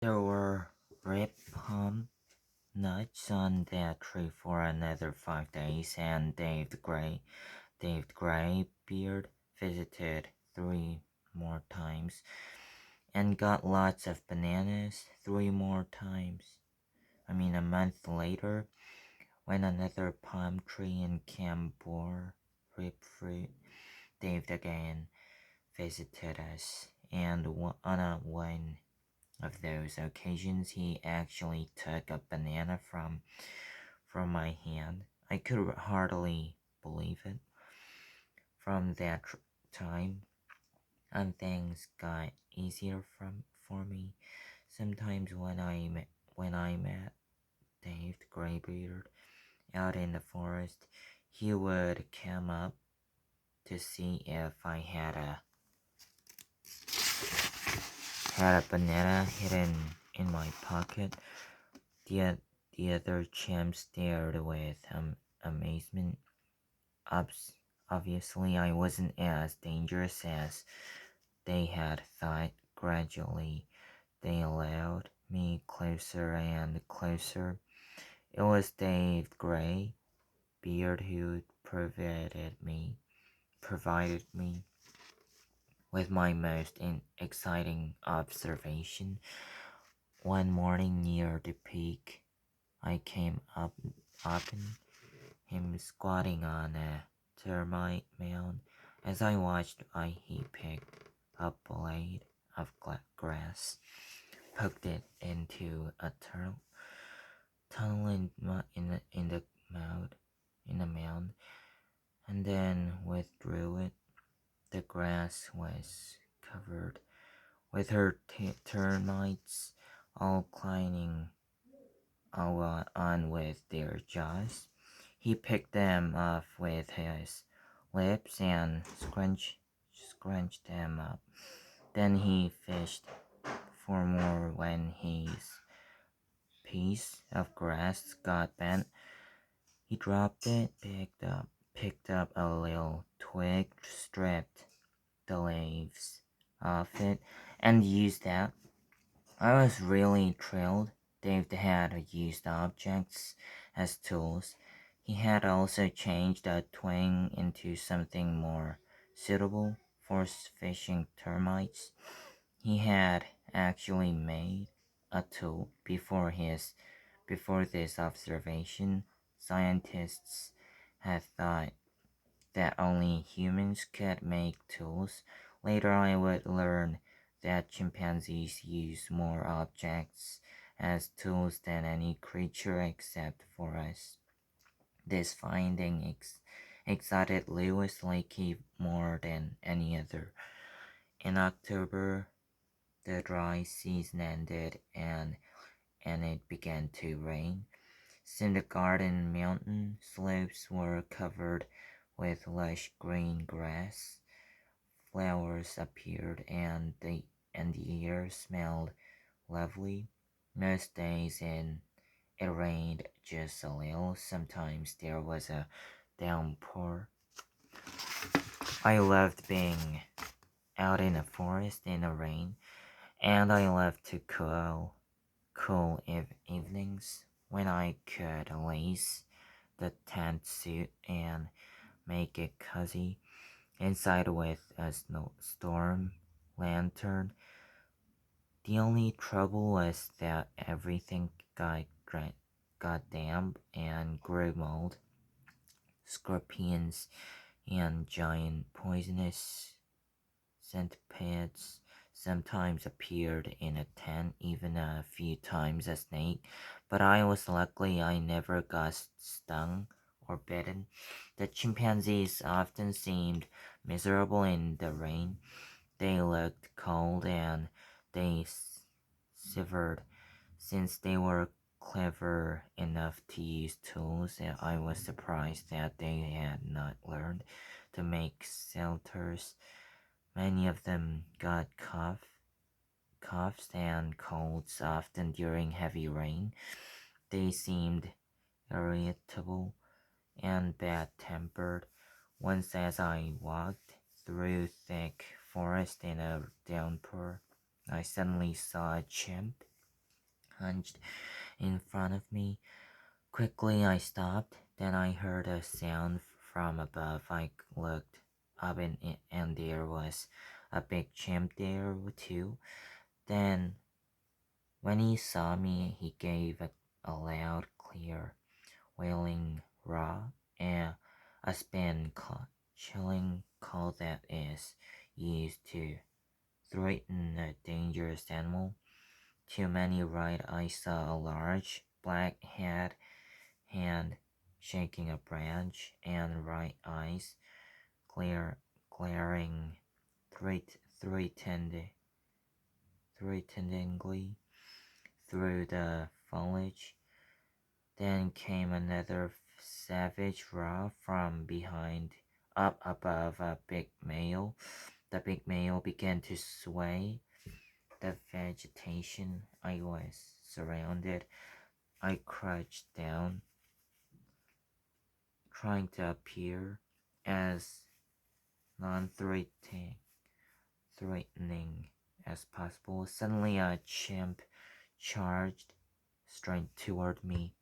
There were red palm nuts on that tree for another 5 days, and Dave Graybeard visited 3 more times and got lots of bananas 3 more times. A month later, when another palm tree in camp bore ripe fruit, Dave again visited us, and on one of those occasions he actually took a banana from my hand. I could hardly believe it. From that time on, things got easier for me. Sometimes when I met Dave the Graybeard out in the forest, he would come up to see if I had a banana hidden in my pocket. The, the other chimp stared with amazement. Obviously, I wasn't as dangerous as they had thought. Gradually, they allowed me closer and closer. It was Dave Gray Beard who provided me with my most exciting observation. One morning near the peak, I came upon him squatting on a termite mound. As I watched, he picked up a blade of grass, poked it into a tunnel in the mound, and then withdrew it. The grass was covered with her termites, all climbing on with their jaws. He picked them off with his lips and scrunched them up. Then he fished for more. When his piece of grass got bent, he dropped it, picked up a little twig, stripped the leaves off it, and used that. I was really thrilled. Dave had used objects as tools. He had also changed a twig into something more suitable for fishing termites. He had actually made a tool before this observation. Scientists had thought that only humans could make tools. Later, I would learn that chimpanzees use more objects as tools than any creature except for us. This finding excited Lewis Leakey more than any other. In October, the dry season ended and it began to rain. Soon the garden mountain slopes were covered with lush green grass. Flowers appeared and the air smelled lovely. Most days it rained just a little. Sometimes there was a downpour. I loved being out in the forest in the rain, and I loved to cool evenings when I could lace the tent suit and make it cozy inside with a storm lantern. The only trouble was that everything got damp and grew mold. Scorpions and giant poisonous centipedes sometimes appeared in a tent, even a few times a snake, but I was lucky I never got stung or bitten. The chimpanzees often seemed miserable in the rain. They looked cold and they shivered. Since they were clever enough to use tools, I was surprised that they had not learned to make shelters. Many of them got coughs and colds often during heavy rain. They seemed irritable and bad-tempered. Once as I walked through thick forest in a downpour, I suddenly saw a chimp hunched in front of me. Quickly I stopped, then I heard a sound from above. I looked up and there was a big chimp there too. Then when he saw me, he gave a loud, clear, wailing roar, and a chilling call that is used to threaten a dangerous animal. To many right, I saw a large black hand shaking a branch, and right eyes clear, glaring threatened, threateningly through the foliage. Then came another savage roar from behind, up above a big male. The big male began to sway the vegetation. I was surrounded. I crouched down, trying to appear as non-threatening threatening as possible. Suddenly a chimp charged straight toward me.